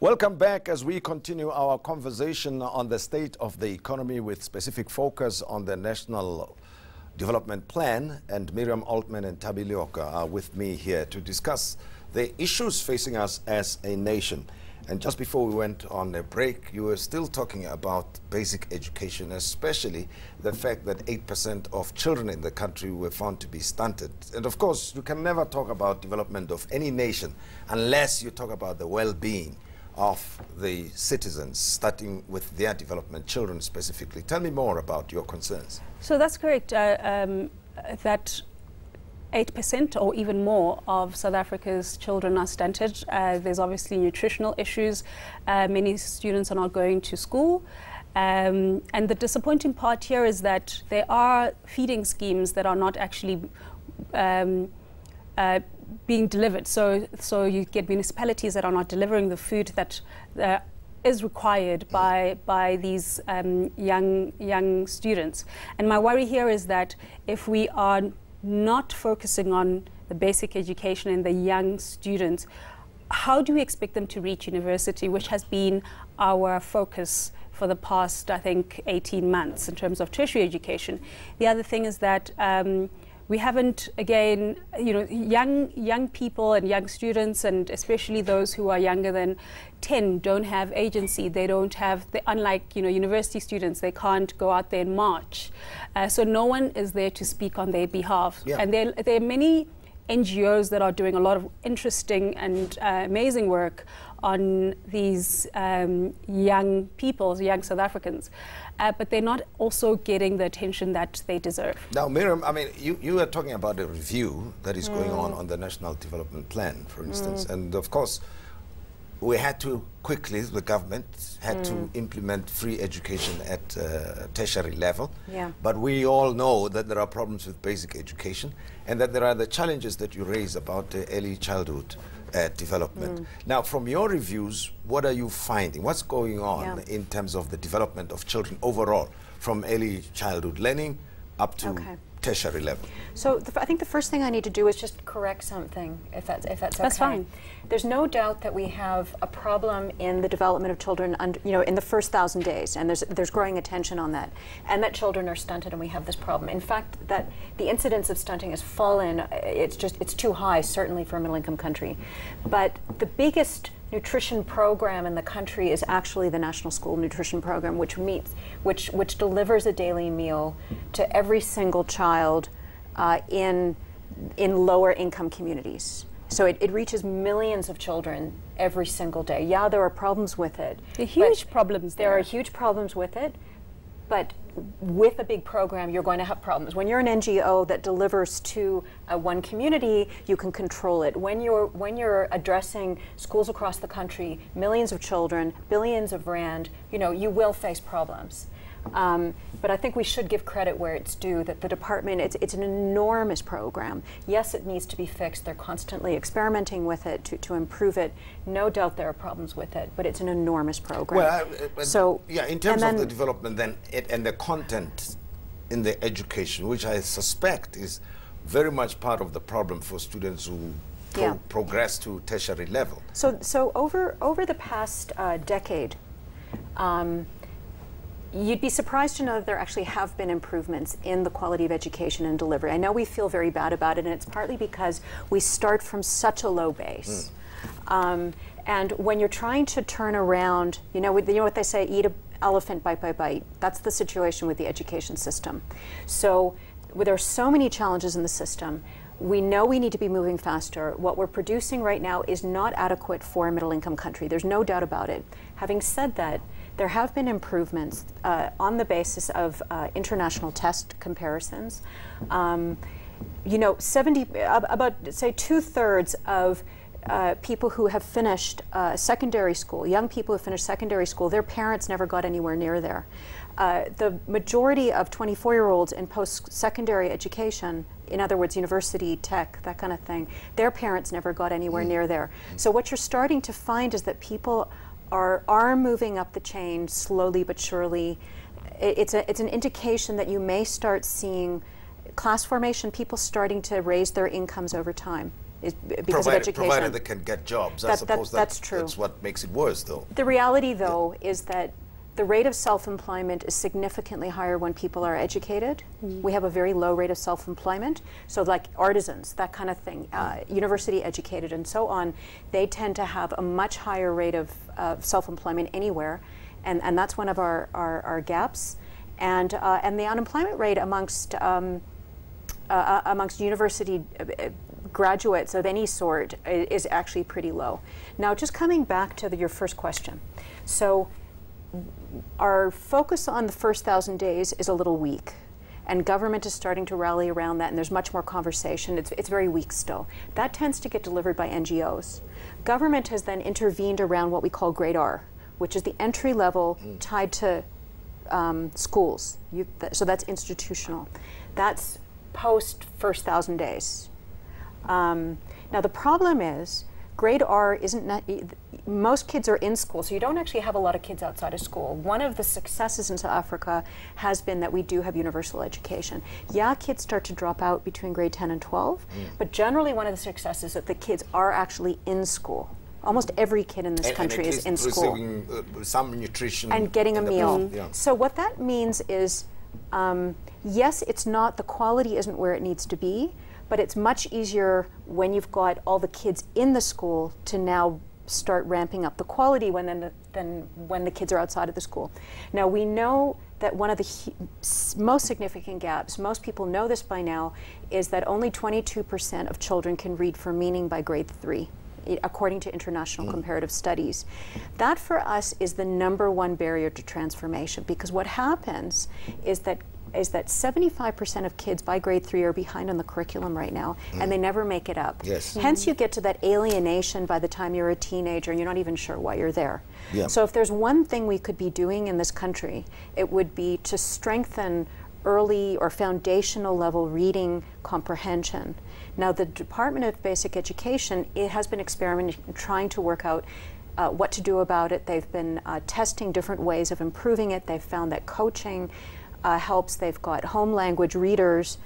Welcome back as we continue our conversation on the state of the economy with specific focus on the National Development Plan. And Miriam, Altman and Thabi Leoka are with me here to discuss the issues facing us as a nation. And just before we went on a break, you were still talking about basic education, especially the fact that 8% of children in the country were found to be stunted. And of course, you can never talk about development of any nation unless you talk about the well-being of the citizens, starting with their development, children specifically. Tell me more about your concerns. So that's correct, that 8% or even more of South Africa's children are stunted. There's obviously nutritional issues. Many students are not going to school. And the disappointing part here is that there are feeding schemes that are not actually being delivered. So you get municipalities that are not delivering the food that is required by these young students. And my worry here is that if we are not focusing on the basic education and the young students, how do we expect them to reach university, which has been our focus for the past, I think, 18 months in terms of tertiary education? The other thing is that we haven't, again, young people and young students, and especially those who are younger than 10, don't have agency. They don't have, unlike university students, they can't go out there and march. So no one is there to speak on their behalf. Yeah. And there are many NGOs that are doing a lot of interesting and amazing work on these young people, young South Africans, but they're not also getting the attention that they deserve. Now, Miriam, I mean, you are talking about a review that is going on the National Development Plan, for instance, and of course, we had to quickly, the government had to implement free education at tertiary level. Yeah. But we all know that there are problems with basic education and that there are the challenges that you raise about early childhood development. Now, from your reviews, what are you finding? What's going on in terms of the development of children overall, from early childhood learning up to tertiary level? So I think the first thing I need to do is just correct something, if that's okay. That's fine. There's no doubt that we have a problem in the development of children in the first 1,000 days, and there's growing attention on that, and that children are stunted, and we have this problem. In fact, that the incidence of stunting has fallen. It's too high, certainly for a middle-income country. But the biggest nutrition program in the country is actually the National School Nutrition Program, which delivers a daily meal to every single child in lower income communities. So it reaches millions of children every single day. Yeah, there are problems with it. There are huge problems there. There are huge problems with it, but with a big program, you're going to have problems. When you're an NGO that delivers to one community, you can control it. When you're addressing schools across the country, millions of children, billions of rand, you will face problems. But I think we should give credit where it's due, that the department, it's an enormous program. Yes, it needs to be fixed. They're constantly experimenting with it to improve it. No doubt there are problems with it, but it's an enormous program. Well, yeah, in terms of the development then, and the content in the education, which I suspect is very much part of the problem for students who progress to tertiary level. So over the past decade, you'd be surprised to know that there actually have been improvements in the quality of education and delivery. I know we feel very bad about it, and it's partly because we start from such a low base. And when you're trying to turn around, you know what they say, eat an elephant bite by bite. That's the situation with the education system. So there are so many challenges in the system. We know we need to be moving faster. What we're producing right now is not adequate for a middle-income country. There's no doubt about it. Having said that, there have been improvements on the basis of international test comparisons. About say 2/3 of people who have finished secondary school, young people who have finished secondary school, their parents never got anywhere near there. The majority of 24-year-olds in post-secondary education, in other words, university, tech, that kind of thing, their parents never got anywhere near there. So what you're starting to find is that people are moving up the chain slowly but surely. It's an indication that you may start seeing class formation, people starting to raise their incomes over time. because of education. Provided they can get jobs. I suppose that's true. That's what makes it worse, though. The reality, though, is that the rate of self-employment is significantly higher when people are educated. We have a very low rate of self-employment. So like artisans, that kind of thing, university educated and so on, they tend to have a much higher rate of self-employment anywhere. And that's one of our gaps. And the unemployment rate amongst university graduates of any sort is actually pretty low. Now, just coming back to your first question. So our focus on the first 1,000 days is a little weak, and government is starting to rally around that, and there's much more conversation. It's very weak still. That tends to get delivered by NGOs. Government has then intervened around what we call grade R, which is the entry level tied to schools. So that's institutional. That's post first 1,000 days. Now the problem is, grade R most kids are in school, so you don't actually have a lot of kids outside of school. One of the successes in South Africa has been that we do have universal education. Yeah, kids start to drop out between grade 10 and 12, but generally one of the successes is that the kids are actually in school. Almost every kid in this country is in school. Receiving some nutrition. And getting a meal. Yeah. So what that means is, yes, it's not, the quality isn't where it needs to be, but it's much easier when you've got all the kids in the school to now start ramping up the quality than when the kids are outside of the school. Now, we know that one of the most significant gaps, most people know this by now, is that only 22% of children can read for meaning by grade 3, according to international comparative studies. That for us is the #1 barrier to transformation, because what happens is that 75% of kids by grade 3 are behind on the curriculum right now, and they never make it up. Yes. Hence you get to that alienation by the time you're a teenager and you're not even sure why you're there. Yeah. So if there's one thing we could be doing in this country, it would be to strengthen early or foundational level reading comprehension. Now the Department of Basic Education, it has been experimenting, trying to work out what to do about it. They've been testing different ways of improving it. They've found that coaching helps. They've got home language readers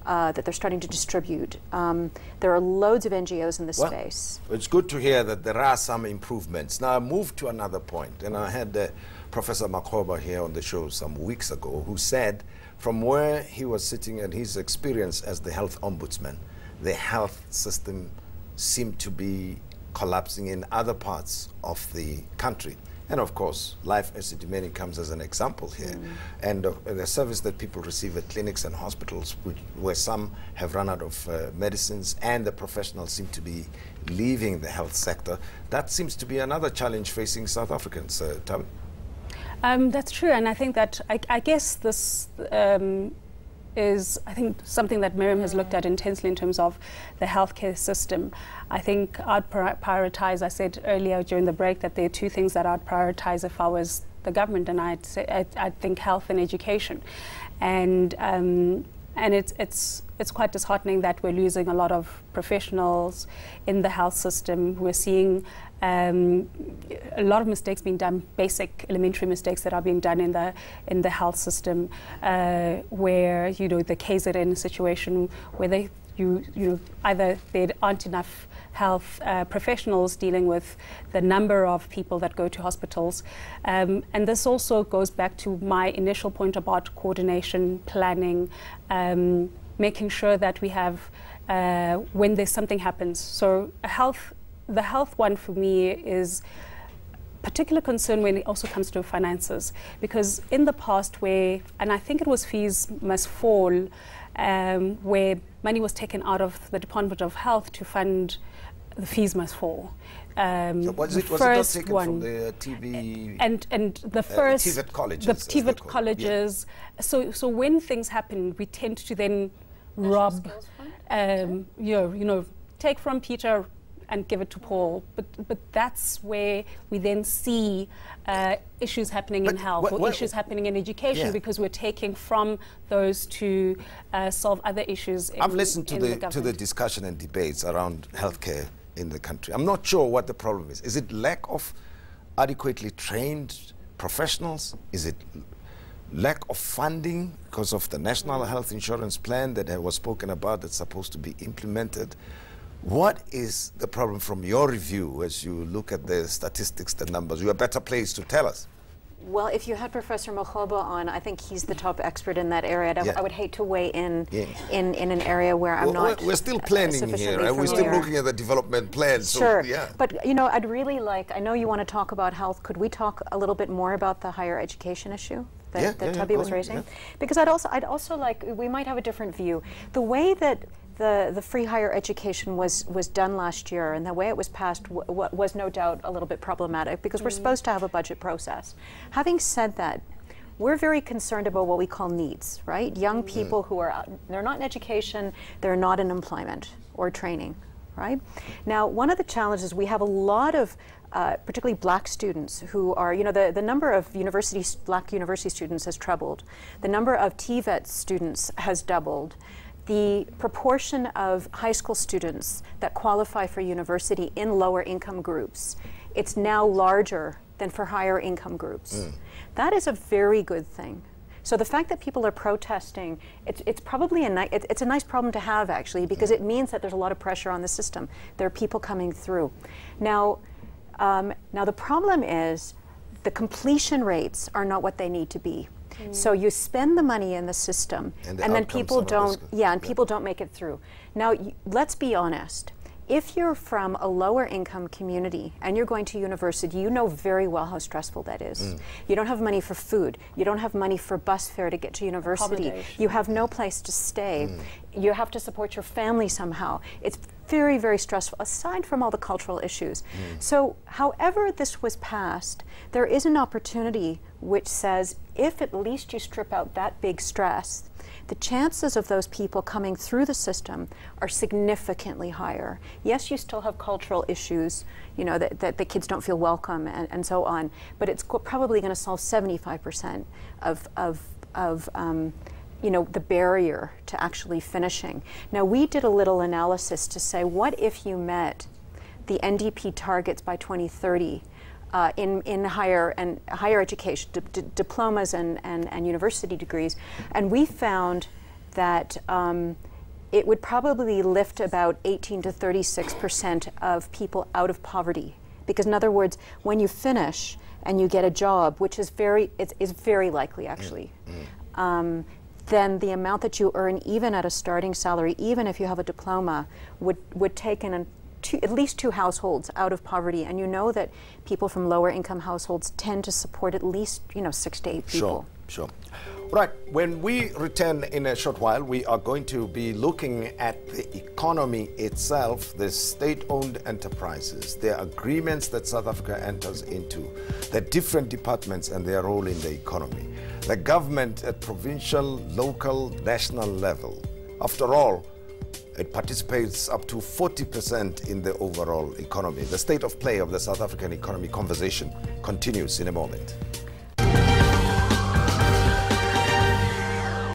that they're starting to distribute. There are loads of NGOs in this space. It's good to hear that there are some improvements. Now I move to another point, and I had Professor Makhoba here on the show some weeks ago, who said from where he was sitting and his experience as the health ombudsman, the health system seemed to be collapsing in other parts of the country. And of course, life as it many comes as an example here. And the service that people receive at clinics and hospitals, where some have run out of medicines and the professionals seem to be leaving the health sector, that seems to be another challenge facing South Africans. Thabi? That's true, and I think that, I guess this is, I think, something that Miriam has looked at intensely in terms of the healthcare system. I think I'd prioritize, I said earlier during the break that there are two things that I'd prioritize if I was the government, and I'd think health and education. And it's quite disheartening that we're losing a lot of professionals in the health system. We're seeing a lot of mistakes being done, basic elementary mistakes that are being done in the health system, where the KZN situation where either there aren't enough health professionals dealing with the number of people that go to hospitals, and this also goes back to my initial point about coordination, planning, making sure that we have when there's something happens. So the health one for me is particular concern when it also comes to finances, because in the past and I think it was fees must fall, where money was taken out of the Department of Health to fund the fees must fall. So was it not taken from the TB and the first TVET colleges? The TVET colleges. Yeah. So when things happen, we tend to then rob, take from Peter and give it to Paul, but that's where we then see issues happening in health or issues happening in education, because we're taking from those to solve other issues. I've listened to the discussion and debates around healthcare in the country. I'm not sure what the problem is. Is it lack of adequately trained professionals? Is it lack of funding because of the National Health Insurance Plan that was spoken about that's supposed to be implemented? What is the problem from your review as you look at the statistics, the numbers? You're a better place to tell us. Well, if you had Professor Mogoba on, I think he's the top expert in that area. I would hate to weigh in in an area where I'm not. We're still planning here, right? We're still looking at the development plan. Sure, so, yeah. But you know, I'd really like, I know you want to talk about health. Could we talk a little bit more about the higher education issue that Thabi was raising? Yeah. Because I'd also like, we might have a different view. The way that the free higher education was done last year and the way it was passed was no doubt a little bit problematic because we're supposed to have a budget process. Having said that, we're very concerned about what we call needs, right? Young people who are, they're not in education, they're not in employment or training, right? Now, one of the challenges, we have a lot of particularly black students who are, you know, the number of black university students has trebled. The number of TVET students has doubled. The proportion of high school students that qualify for university in lower income groups, it's now larger than for higher income groups. That is a very good thing. So the fact that people are protesting, it's probably it's a nice problem to have actually, because it means that there's a lot of pressure on the system. There are people coming through. Now the problem is the completion rates are not what they need to be. So you spend the money in the system, and then people don't, people don't make it through. Now, let's be honest. If you're from a lower income community and you're going to university, you know very well how stressful that is. You don't have money for food. You don't have money for bus fare to get to university. You have no place to stay. You have to support your family somehow. It's very, very stressful, aside from all the cultural issues. So however this was passed, there is an opportunity which says if at least you strip out that big stress, the chances of those people coming through the system are significantly higher. Yes, you still have cultural issues, you know, that the kids don't feel welcome and so on, but it's probably going to solve 75% of you know, the barrier to actually finishing. Now, we did a little analysis to say, what if you met the NDP targets by 2030 in higher education, diplomas and university degrees, and we found that it would probably lift about 18 to 36% of people out of poverty. Because in other words, when you finish and you get a job, which is very likely actually, then the amount that you earn, even at a starting salary, even if you have a diploma, would take in at least 2 households out of poverty. And you know that people from lower income households tend to support at least, you know, 6 to 8 people. Sure. Right. When we return in a short while, we are going to be looking at the economy itself, the state-owned enterprises, the agreements that South Africa enters into, the different departments and their role in the economy, the government at provincial, local, national level. After all, it participates up to 40% in the overall economy. The state of play of the South African economy conversation continues in a moment.